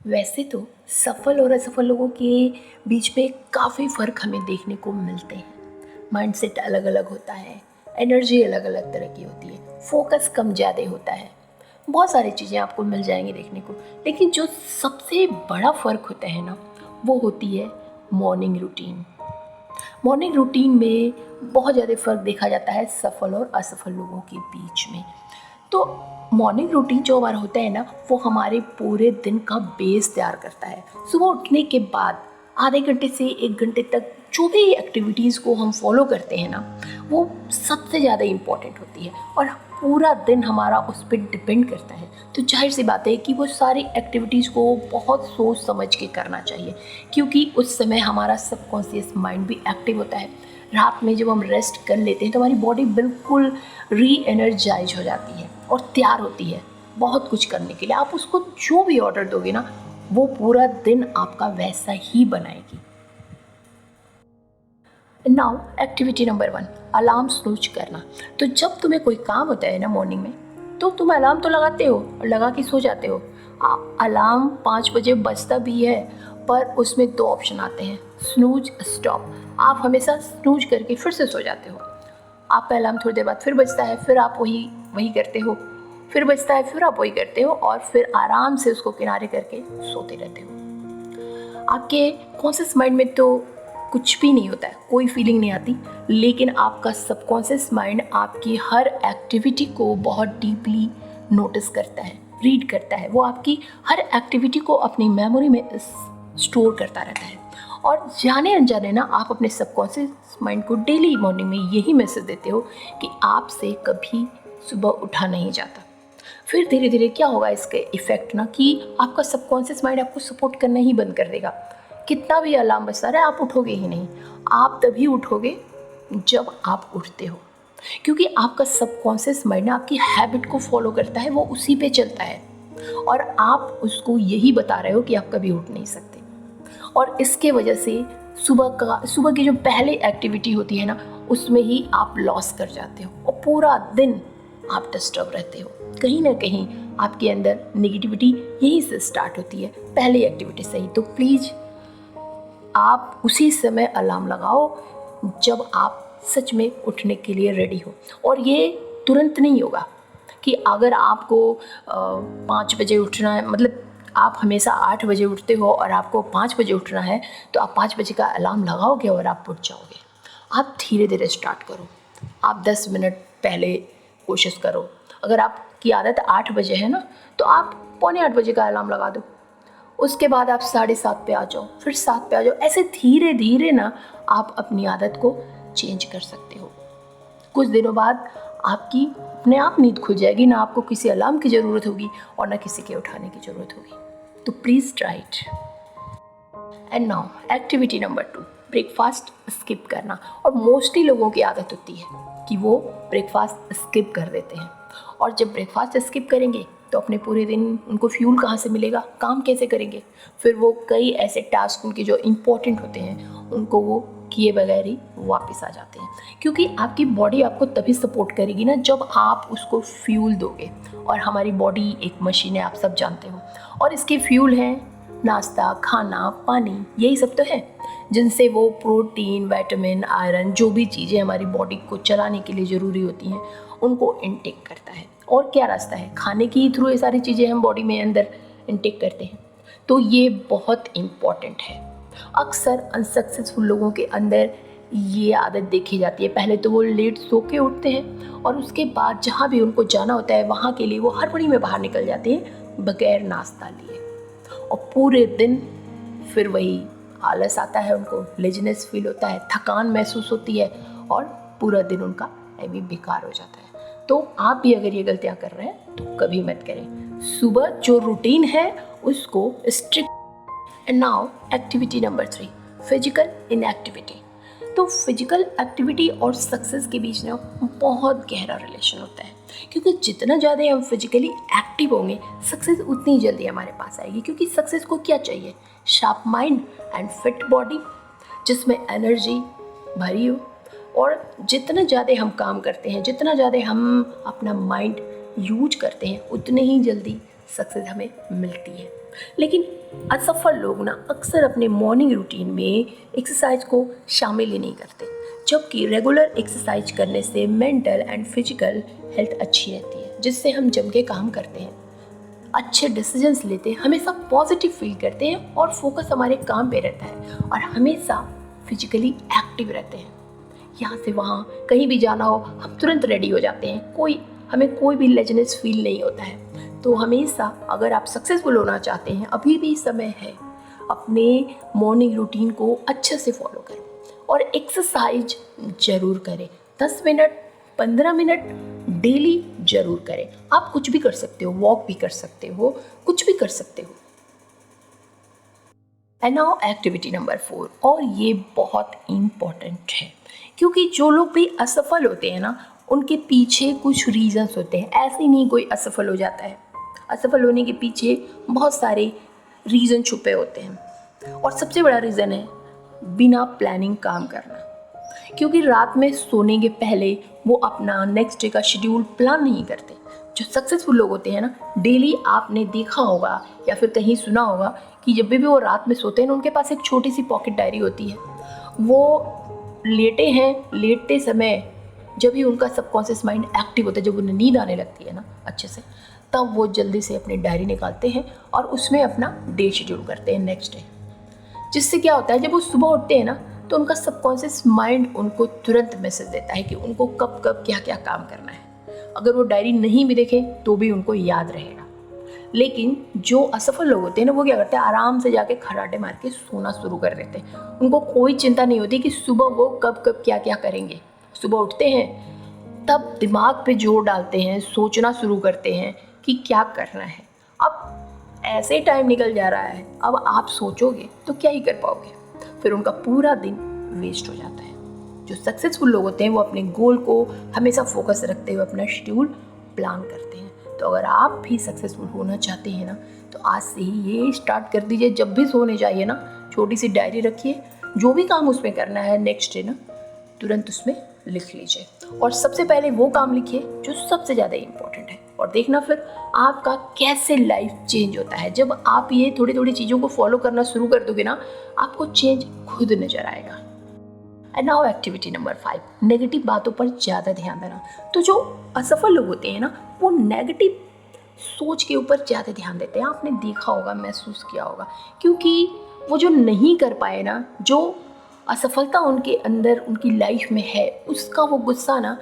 वैसे तो सफल और असफल लोगों के बीच में काफ़ी फ़र्क हमें देखने को मिलते हैं। माइंडसेट अलग अलग होता है, एनर्जी अलग अलग तरह की होती है, फोकस कम ज़्यादा होता है। बहुत सारी चीज़ें आपको मिल जाएंगी देखने को। लेकिन जो सबसे बड़ा फ़र्क होता है ना, वो होती है मॉर्निंग रूटीन। मॉर्निंग रूटीन में बहुत ज़्यादा फ़र्क देखा जाता है सफल और असफल लोगों के बीच में। तो मॉर्निंग रूटीन जो हमारा होता है ना, वो हमारे पूरे दिन का बेस तैयार करता है। सुबह उठने के बाद आधे घंटे से 1 घंटे तक जो भी एक्टिविटीज़ को हम फॉलो करते हैं ना, वो सबसे ज़्यादा इम्पॉर्टेंट होती है और पूरा दिन हमारा उस पर डिपेंड करता है। तो जाहिर सी बात है कि वो सारी एक्टिविटीज़ को बहुत सोच समझ के करना चाहिए, क्योंकि उस समय हमारा सबकॉन्शियस माइंड भी एक्टिव होता है। रात में जब हम रेस्ट कर लेते हैं तो हमारी बॉडी बिल्कुल री एनर्जाइज हो जाती है और तैयार होती है बहुत कुछ करने के लिए। आप उसको जो भी ऑर्डर दोगे ना, वो पूरा दिन आपका वैसा ही बनाएगी। Now activity number 1, alarm snooze करना। तो जब तुम्हें कोई काम होता है ना मॉर्निंग में, तो तुम अलार्म तो लगाते हो और लगा के सो जाते हो। अलार्म 5 बजे बजता भी है, पर उसमें 2 ऑप्शन आते हैं, स्नूज स्टॉप। आप हमेशा स्नूज करके फिर से सो जाते हो। आपका अलार्म थोड़ी देर बाद फिर बजता है, फिर आप वही वही करते हो, फिर बजता है, फिर आप वही करते हो और फिर आराम से उसको किनारे करके सोते रहते हो। आपके कॉन्शियस माइंड में तो कुछ भी नहीं होता है, कोई फीलिंग नहीं आती, लेकिन आपका सबकॉन्शियस माइंड आपकी हर एक्टिविटी को बहुत डीपली नोटिस करता है, रीड करता है। वो आपकी हर एक्टिविटी को अपनी मेमोरी में स्टोर करता रहता है। और जाने अनजाने ना आप अपने सबकॉन्शियस माइंड को डेली मॉर्निंग में यही मैसेज देते हो कि आपसे कभी सुबह उठा नहीं जाता। फिर धीरे धीरे क्या होगा इसके इफ़ेक्ट ना, कि आपका सबकॉन्शियस माइंड आपको सपोर्ट करना ही बंद कर देगा। कितना भी अलार्म बजता रहे, आप उठोगे ही नहीं। आप तभी उठोगे जब आप उठते हो, क्योंकि आपका सबकॉन्शियस माइंड ना आपकी हैबिट को फॉलो करता है, वो उसी पे चलता है और आप उसको यही बता रहे हो कि आप कभी उठ नहीं सकते। और इसके वजह से सुबह की जो पहली एक्टिविटी होती है ना, उसमें ही आप लॉस कर जाते हो और पूरा दिन आप डिस्टर्ब रहते हो। कहीं ना कहीं आपके अंदर नेगेटिविटी यहीं से स्टार्ट होती है, पहली एक्टिविटी से ही। तो प्लीज़ आप उसी समय अलार्म लगाओ जब आप सच में उठने के लिए रेडी हो। और ये तुरंत नहीं होगा कि अगर आपको 5 बजे उठना है, मतलब आप हमेशा 8 बजे उठते हो और आपको 5 बजे उठना है, तो आप 5 बजे का अलार्म लगाओगे और आप उठ जाओगे। आप धीरे धीरे स्टार्ट करो। आप 10 मिनट पहले कोशिश करो। अगर आपकी आदत 8 बजे है ना, तो आप पौने 8 बजे का अलार्म लगा दो। उसके बाद आप 7:30 पे आ जाओ, फिर 7 पे आ जाओ। ऐसे धीरे धीरे ना आप अपनी आदत को चेंज कर सकते हो। कुछ दिनों बाद आपकी अपने आप नींद खुल जाएगी, ना आपको किसी अलार्म की ज़रूरत होगी और ना किसी के उठाने की ज़रूरत होगी। तो please try it. And now activity number 2, breakfast skip करना। और मोस्टली लोगों की आदत होती है कि वो ब्रेकफास्ट स्किप कर देते हैं। और जब ब्रेकफास्ट स्किप करेंगे तो अपने पूरे दिन उनको फ्यूल कहाँ से मिलेगा, काम कैसे करेंगे। फिर वो कई ऐसे टास्क उनके जो इम्पोर्टेंट होते हैं उनको वो किए बगैर ही वापस आ जाते हैं, क्योंकि आपकी बॉडी आपको तभी सपोर्ट करेगी ना जब आप उसको फ्यूल दोगे। और हमारी बॉडी एक मशीन है, आप सब जानते हो, और इसके फ्यूल हैं नाश्ता, खाना, पानी, यही सब तो है जिनसे वो प्रोटीन, विटामिन, आयरन, जो भी चीज़ें हमारी बॉडी को चलाने के लिए ज़रूरी होती हैं, उनको इनटेक करता है। और क्या रास्ता है, खाने के ही थ्रू ये सारी चीज़ें हम बॉडी में अंदर इनटेक करते हैं। तो ये बहुत इम्पॉर्टेंट है। अक्सर अनसक्सेसफुल लोगों के अंदर ये आदत देखी जाती है। पहले तो वो लेट सो के उठते हैं और उसके बाद जहाँ भी उनको जाना होता है वहाँ के लिए वो हड़बड़ी में बाहर निकल जाते हैं बगैर नाश्ता लिए। और पूरे दिन फिर वही आलस आता है, उनको लेजीनेस फील होता है, थकान महसूस होती है और पूरा दिन उनका ऐवी बेकार हो जाता है। तो आप भी अगर ये गलतियाँ कर रहे हैं तो कभी मत करें। सुबह जो रूटीन है उसको strict. And now activity number 3, physical inactivity. तो फिजिकल एक्टिविटी और सक्सेस के बीच ना बहुत गहरा रिलेशन होता है, क्योंकि जितना ज़्यादा हम फिजिकली एक्टिव होंगे सक्सेस उतनी जल्दी हमारे पास आएगी। क्योंकि सक्सेस को क्या चाहिए, sharp mind and fit body जिसमें एनर्जी भरी हो। और जितना ज़्यादा हम काम करते हैं, जितना ज़्यादा हम अपना माइंड यूज करते हैं, उतने ही जल्दी सक्सेस हमें मिलती है। लेकिन असफल लोग ना अक्सर अपने मॉर्निंग रूटीन में एक्सरसाइज को शामिल ही नहीं करते, जबकि रेगुलर एक्सरसाइज करने से मेंटल एंड फिजिकल हेल्थ अच्छी रहती है, जिससे हम जम के काम करते हैं, अच्छे डिसीजंस लेते हैं, हमेशा पॉजिटिव फील करते हैं और फोकस हमारे काम पे रहता है और हमेशा फिजिकली एक्टिव रहते हैं। यहाँ से वहाँ कहीं भी जाना हो हम तुरंत रेडी हो जाते हैं, हमें कोई भी लेजनेस फील नहीं होता है। तो हमेशा अगर आप सक्सेसफुल होना चाहते हैं, अभी भी समय है, अपने मॉर्निंग रूटीन को अच्छे से फॉलो करें और एक्सरसाइज ज़रूर करें। 10 मिनट 15 मिनट डेली ज़रूर करें। आप कुछ भी कर सकते हो, वॉक भी कर सकते हो, कुछ भी कर सकते हो। एंड नाउ एक्टिविटी नंबर 4, और ये बहुत इम्पॉर्टेंट है, क्योंकि जो लोग भी असफल होते हैं ना, उनके पीछे कुछ रीजंस होते हैं। ऐसे नहीं कोई असफल हो जाता है, असफल होने के पीछे बहुत सारे रीज़न छुपे होते हैं। और सबसे बड़ा रीज़न है बिना प्लानिंग काम करना, क्योंकि रात में सोने के पहले वो अपना नेक्स्ट डे का शेड्यूल प्लान नहीं करते। जो सक्सेसफुल लोग होते हैं ना, डेली आपने देखा होगा या फिर कहीं सुना होगा कि जब भी वो रात में सोते हैं ना, उनके पास एक छोटी सी पॉकेट डायरी होती है। वो लेटते समय जब भी उनका सबकॉन्शियस माइंड एक्टिव होता है, जब उन्हें नींद आने लगती है ना अच्छे से, तब वो जल्दी से अपनी डायरी निकालते हैं और उसमें अपना डे शेड्यूल करते हैं नेक्स्ट डे। जिससे क्या होता है, जब वो सुबह उठते हैं ना, तो उनका सबकॉन्शियस माइंड उनको तुरंत मैसेज देता है कि उनको कब कब क्या क्या काम करना है। अगर वो डायरी नहीं भी देखें तो भी उनको याद रहेगा। लेकिन जो असफल लोग होते हैं ना, वो क्या करते हैं, आराम से जाके खर्राटे मार के सोना शुरू कर देते हैं। उनको कोई चिंता नहीं होती कि सुबह वो कब कब क्या क्या करेंगे। सुबह उठते हैं तब दिमाग पे जोर डालते हैं, सोचना शुरू करते हैं कि क्या करना है। अब ऐसे टाइम निकल जा रहा है, अब आप सोचोगे तो क्या ही कर पाओगे, फिर उनका पूरा दिन वेस्ट हो जाता है। जो सक्सेसफुल लोग होते हैं वो अपने गोल को हमेशा फोकस रखते हुए अपना शेड्यूल प्लान करते हैं। तो अगर आप भी सक्सेसफुल होना चाहते हैं ना, तो आज से ही ये स्टार्ट कर दीजिए। जब भी सोने जाइए ना, छोटी सी डायरी रखिए, जो भी काम उसमें करना है नेक्स्ट डे ना, तुरंत उसमें लिख लीजिए और सबसे पहले वो काम लिखिए जो सबसे ज़्यादा इम्पोर्टेंट है, और देखना फिर आपका कैसे लाइफ चेंज होता है। जब आप ये थोड़ी थोड़ी चीज़ों को फॉलो करना शुरू कर दोगे ना, आपको चेंज खुद नज़र आएगा। And now activity number 5, negative बातों पर ज़्यादा ध्यान देना। तो जो असफल लोग होते हैं ना, वो नेगेटिव सोच के ऊपर ज़्यादा ध्यान देते हैं। आपने देखा होगा, महसूस किया होगा, क्योंकि वो जो नहीं कर पाए ना, जो असफलता उनके अंदर उनकी लाइफ में है, उसका वो गुस्सा ना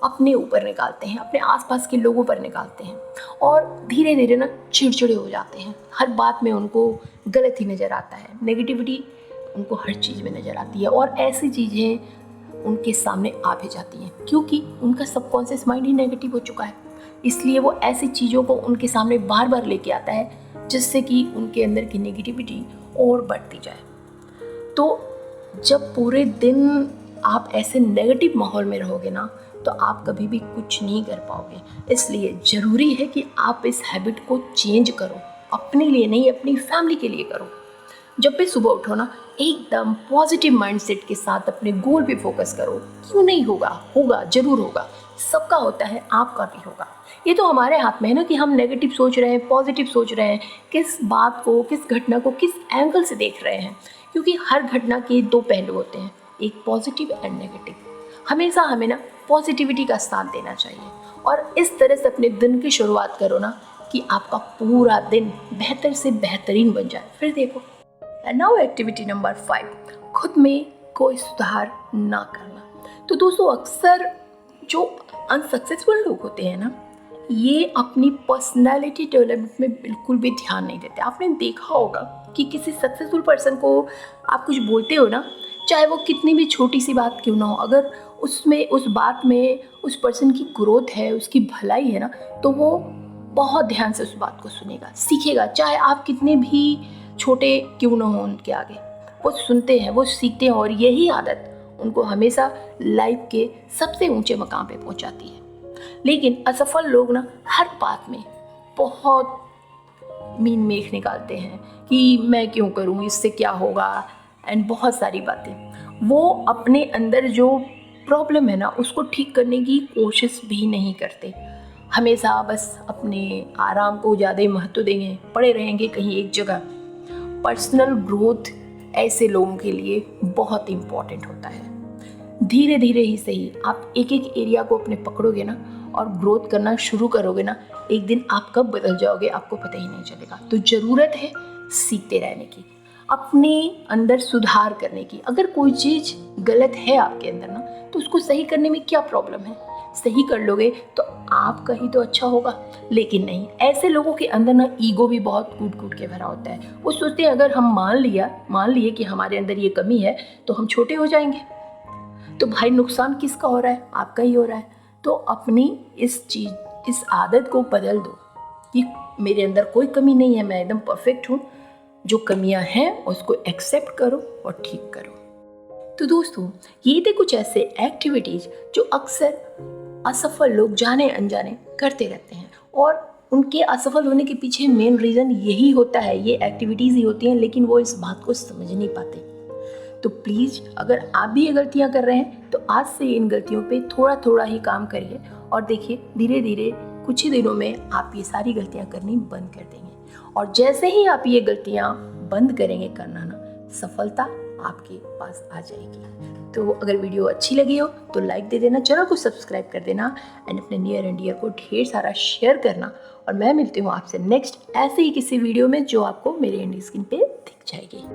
अपने ऊपर निकालते हैं, अपने आसपास के लोगों पर निकालते हैं और धीरे धीरे ना चिड़चिड़े हो जाते हैं। हर बात में उनको गलत ही नज़र आता है, नेगेटिविटी उनको हर चीज़ में नज़र आती है और ऐसी चीज़ें उनके सामने आ भी जाती हैं, क्योंकि उनका सबकॉन्शियस माइंड ही नेगेटिव हो चुका है। इसलिए वो ऐसी चीज़ों को उनके सामने बार बार लेके आता है, जिससे कि उनके अंदर की नेगेटिविटी और बढ़ती जाए। तो जब पूरे दिन आप ऐसे नेगेटिव माहौल में रहोगे ना, तो आप कभी भी कुछ नहीं कर पाओगे। इसलिए ज़रूरी है कि आप इस हैबिट को चेंज करो, अपने लिए नहीं, अपनी फैमिली के लिए करो। जब भी सुबह उठो ना, एकदम पॉजिटिव माइंडसेट के साथ अपने गोल पे फोकस करो। क्यों नहीं होगा, होगा, ज़रूर होगा। सबका होता है, आपका भी होगा। ये तो हमारे हाथ में है ना कि हम नेगेटिव सोच रहे हैं, पॉजिटिव सोच रहे हैं, किस बात को, किस घटना को किस एंगल से देख रहे हैं। क्योंकि हर घटना के दो पहलू होते हैं, एक पॉजिटिव एंड नेगेटिव। हमेशा हमें ना पॉजिटिविटी का साथ देना चाहिए और इस तरह से अपने दिन की शुरुआत करो ना कि आपका पूरा दिन बेहतर से बेहतरीन बन जाए। फिर देखो। एंड नाउ एक्टिविटी नंबर 5, खुद में कोई सुधार ना करना। तो दोस्तों, अक्सर जो अनसक्सेसफुल लोग होते हैं ना, ये अपनी पर्सनालिटी डेवलपमेंट में बिल्कुल भी ध्यान नहीं देते। आपने देखा होगा कि किसी सक्सेसफुल पर्सन को आप कुछ बोलते हो ना, चाहे वो कितनी भी छोटी सी बात क्यों ना हो, अगर उसमें, उस बात में उस पर्सन की ग्रोथ है, उसकी भलाई है ना, तो वो बहुत ध्यान से उस बात को सुनेगा, सीखेगा। चाहे आप कितने भी छोटे क्यों ना हो उनके आगे, वो सुनते हैं, वो सीखते हैं और यही आदत उनको हमेशा लाइफ के सबसे ऊंचे मकाम पे पहुंचाती है। लेकिन असफल लोग ना हर बात में बहुत मीन मेख निकालते हैं कि मैं क्यों करूं, इससे क्या होगा, एंड बहुत सारी बातें। वो अपने अंदर जो प्रॉब्लम है ना, उसको ठीक करने की कोशिश भी नहीं करते। हमेशा बस अपने आराम को ज़्यादा ही महत्व देंगे, पड़े रहेंगे कहीं एक जगह। पर्सनल ग्रोथ ऐसे लोगों के लिए बहुत इम्पॉर्टेंट होता है। धीरे धीरे ही सही आप एक एक एरिया को अपने पकड़ोगे ना और ग्रोथ करना शुरू करोगे ना, एक दिन आप कब बदल जाओगे आपको पता ही नहीं चलेगा। तो ज़रूरत है सीखते रहने की, अपने अंदर सुधार करने की। अगर कोई चीज़ गलत है आपके अंदर ना, तो उसको सही करने में क्या प्रॉब्लम है? सही कर लोगे तो आपका ही तो अच्छा होगा। लेकिन नहीं, ऐसे लोगों के अंदर ना ईगो भी बहुत कूट कूट के भरा होता है। वो सोचते हैं अगर हम मान लिए कि हमारे अंदर ये कमी है तो हम छोटे हो जाएंगे। तो भाई नुकसान किसका हो रहा है? आपका ही हो रहा है। तो अपनी इस आदत को बदल दो कि मेरे अंदर कोई कमी नहीं है, मैं एकदम परफेक्ट हूँ। जो कमियां हैं उसको एक्सेप्ट करो और ठीक करो। तो दोस्तों, ये थे कुछ ऐसे एक्टिविटीज जो अक्सर असफल लोग जाने अनजाने करते रहते हैं, और उनके असफल होने के पीछे मेन रीज़न यही होता है, ये एक्टिविटीज़ ही होती हैं, लेकिन वो इस बात को समझ नहीं पाते। तो प्लीज़ अगर आप भी ये गलतियाँ कर रहे हैं तो आज से इन गलतियों पे थोड़ा थोड़ा ही काम करिए, और देखिए धीरे धीरे कुछ ही दिनों में आप ये सारी गलतियाँ करनी बंद कर देंगे। और जैसे ही आप ये गलतियाँ बंद करेंगे करना ना, सफलता आपके पास आ जाएगी। तो अगर वीडियो अच्छी लगी हो तो लाइक दे देना, चैनल को सब्सक्राइब कर देना, एंड अपने नियर एंड डियर को ढेर सारा शेयर करना। और मैं मिलती हूँ आपसे नेक्स्ट ऐसे ही किसी वीडियो में जो आपको मेरे एंड स्क्रीन पे दिख जाएगी।